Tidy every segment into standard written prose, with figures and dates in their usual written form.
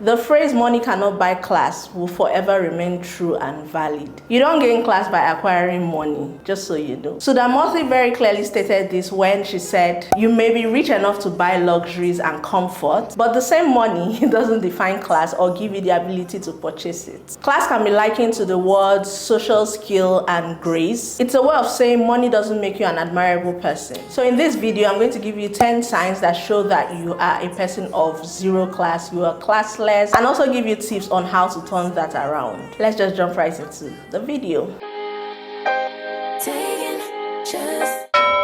The phrase money cannot buy class will forever remain true and valid. You don't gain class by acquiring money, just so you know. Sudamothi very clearly stated this when she said, you may be rich enough to buy luxuries and comfort, but the same money doesn't define class or give you the ability to purchase it. Class can be likened to the words social skill and grace. It's a way of saying money doesn't make you an admirable person. So in this video, I'm going to give you 10 signs that show that you are a person of zero class, you are classless, and also give you tips on how to turn that around. Let's just jump right into the video.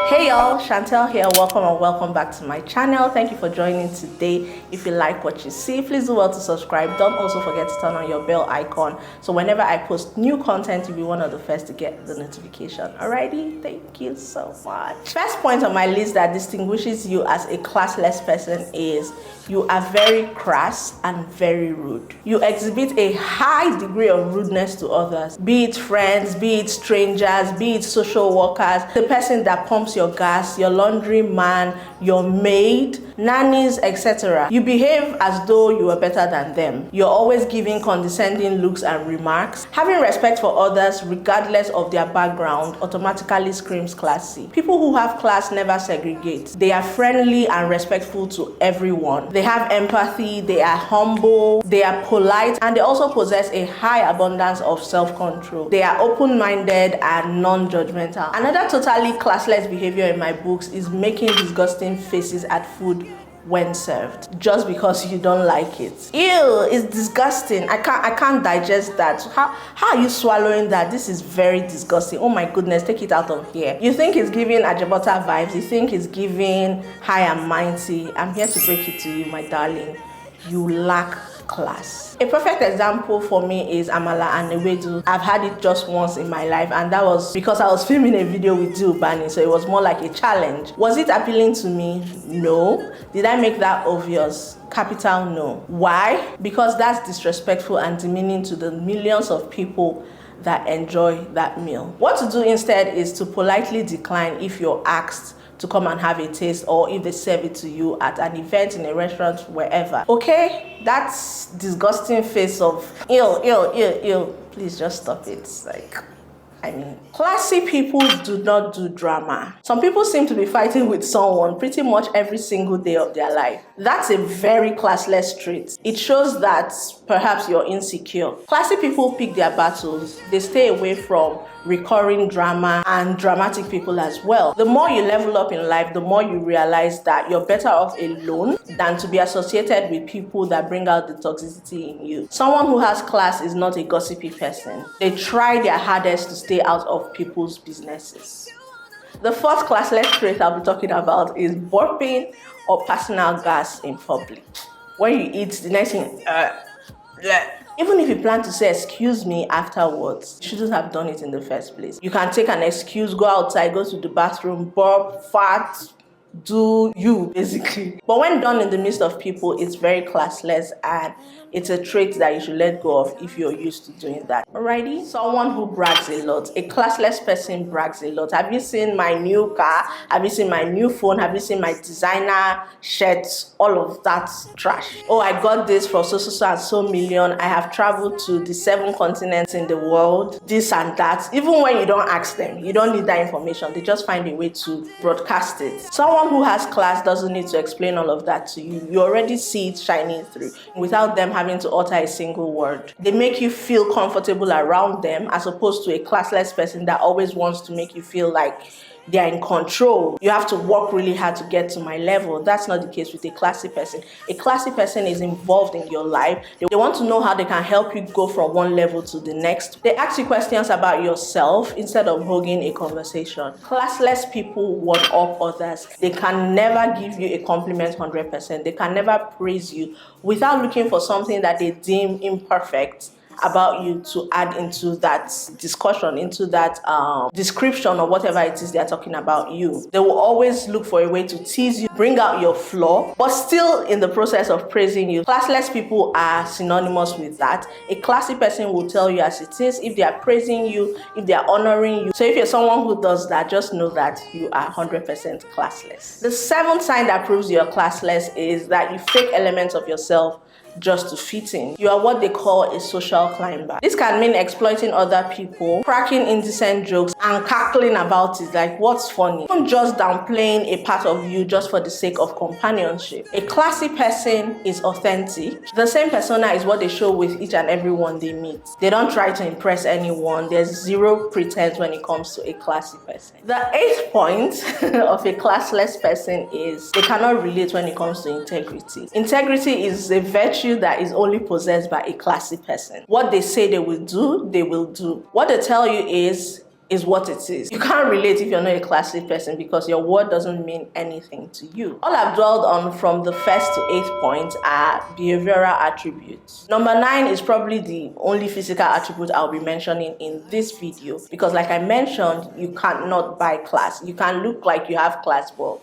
Hey y'all, Chantel here. Welcome and welcome back to my channel. Thank you for joining today. If you like what you see, please do well to subscribe. Don't also forget to turn on your bell icon so whenever I post new content, you'll be one of the first to get the notification. Alrighty, thank you so much. First point on my list that distinguishes you as a classless person is you are very crass and very rude. You exhibit a high degree of rudeness to others, be it friends, be it strangers, be it social workers, the person that pumps your gas, your laundry man, your maid, nannies, etc. You behave as though you are better than them. You're always giving condescending looks and remarks. Having respect for others, regardless of their background, automatically screams classy. People who have class never segregate. They are friendly and respectful to everyone. They have empathy, they are humble, they are polite, and they also possess a high abundance of self-control. They are open-minded and non-judgmental. Another totally classless behavior in my books is making disgusting faces at food when served just because you don't like it. Ew, it's disgusting. I can't digest that. How are you swallowing that? This is very disgusting. Oh my goodness, take it out of here. You think it's giving Ajabota vibes, you think it's giving high and mighty. I'm here to break it to you, my darling. You lack class. A perfect example for me is amala and ewedu. I've had it just once in my life, and that was because I was filming a video with Bani, so it was more like a challenge. Was it appealing to me? No. Did I make that obvious? Capital no. Why? Because that's disrespectful and demeaning to the millions of people that enjoy that meal. What to do instead is to politely decline if you're asked to come and have a taste, or if they serve it to you at an event, in a restaurant, wherever. Okay, that's disgusting face of ill. Please just stop it. Classy people do not do drama. Some people seem to be fighting with someone pretty much every single day of their life. That's a very classless trait. It shows that perhaps you're insecure. Classy people pick their battles. They stay away from recurring drama and dramatic people as well. The more you level up in life, the more you realize that you're better off alone than to be associated with people that bring out the toxicity in you. Someone who has class is not a gossipy person. They try their hardest to stay out of people's businesses. The fourth classless trait I'll be talking about is burping or personal gas in public. When you eat, the next thing, even if you plan to say excuse me afterwards, you shouldn't have done it in the first place. You can take an excuse, go outside, go to the bathroom, burp, fart, do you basically. But when done in the midst of people, it's very classless, and it's a trait that you should let go of if you're used to doing that. Alrighty? Someone who brags a lot. A classless person brags a lot. Have you seen my new car? Have you seen my new phone? Have you seen my designer shirts? All of that trash. Oh, I got this for so and so million. I have traveled to the 7 continents in the world. This and that. Even when you don't ask them, you don't need that information. They just find a way to broadcast it. Someone who has class doesn't need to explain all of that to you. You already see it shining through without them having to utter a single word. They make you feel comfortable around them, as opposed to a classless person that always wants to make you feel like they're in control. You have to work really hard to get to my level. That's not the case with a classy person. A classy person is involved in your life. They want to know how they can help you go from one level to the next. They ask you questions about yourself instead of holding a conversation. Classless people want up others. They can never give you a compliment 100%. They can never praise you without looking for something that they deem imperfect about you to add into that discussion, into that description or whatever it is they're talking about you. They will always look for a way to tease you, bring out your flaw, but still in the process of praising you. Classless people are synonymous with that. A classy person will tell you as it is, if they are praising you, if they are honoring you. So if you're someone who does that, just know that you are 100% classless. The 7th sign that proves you're classless is that you fake elements of yourself just to fit in. You are what they call a social climber. This can mean exploiting other people, cracking indecent jokes, and cackling about it like what's funny. Don't just downplaying a part of you just for the sake of companionship. A classy person is authentic. The same persona is what they show with each and every one they meet. They don't try to impress anyone. There's zero pretense when it comes to a classy person. The 8th point of a classless person is they cannot relate when it comes to integrity. Integrity is a virtue that is only possessed by a classy person. What they say they will do, they will do. What they tell you is what it is. You can't relate if you're not a classy person because your word doesn't mean anything to you. All I've dwelled on from the 1st to 8th point are behavioral attributes. Number 9 is probably the only physical attribute I'll be mentioning in this video because like I mentioned, you cannot buy class. You can look like you have class, but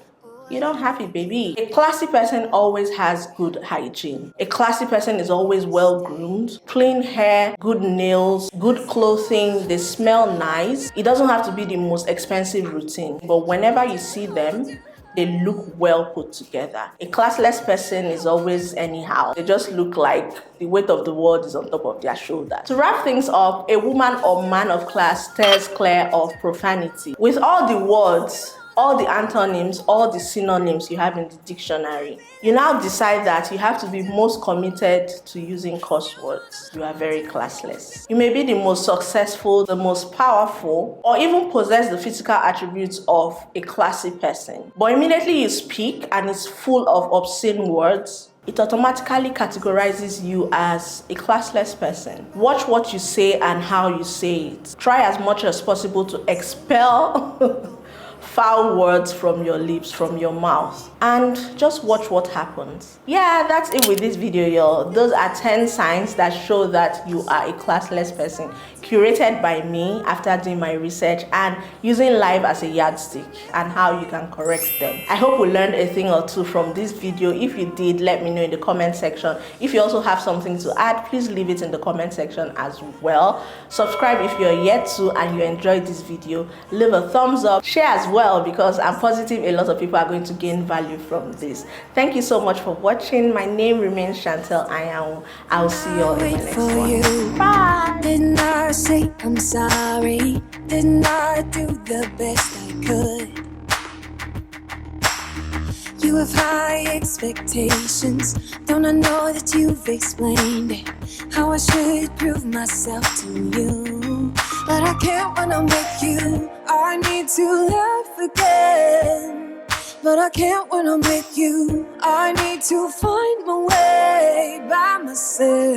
you don't have it, baby. A classy person always has good hygiene. A classy person is always well groomed, clean hair, good nails, good clothing. They smell nice. It doesn't have to be the most expensive routine, but whenever you see them, they look well put together. A classless person is always anyhow. They just look like the weight of the world is on top of their shoulder. To wrap things up, a woman or man of class steers clear of profanity. With all the words, all the antonyms, all the synonyms you have in the dictionary, you now decide that you have to be most committed to using curse words. You are very classless. You may be the most successful, the most powerful, or even possess the physical attributes of a classy person. But immediately you speak and it's full of obscene words, it automatically categorizes you as a classless person. Watch what you say and how you say it. Try as much as possible to expel foul words from your lips, from your mouth, and just watch what happens. Yeah, that's it with this video, y'all. Those are 10 signs that show that you are a classless person, curated by me after doing my research and using life as a yardstick and how you can correct them. I hope we learned a thing or two from this video. If you did, let me know in the comment section. If you also have something to add, please leave it in the comment section as well. Subscribe if you're yet to and you enjoyed this video. Leave a thumbs up, share as well, because I'm positive a lot of people are going to gain value from this. Thank you so much for watching. My name remains Chantel Anyanwu. I'll see you all in the next one. Bye. Didn't I say I'm sorry? Didn't I do the best I could? You have high expectations. Don't I know that you've explained it? How I should prove myself to you. But I can't when I'm with you. I need to laugh again. But I can't when I'm with you. I need to find my way by myself.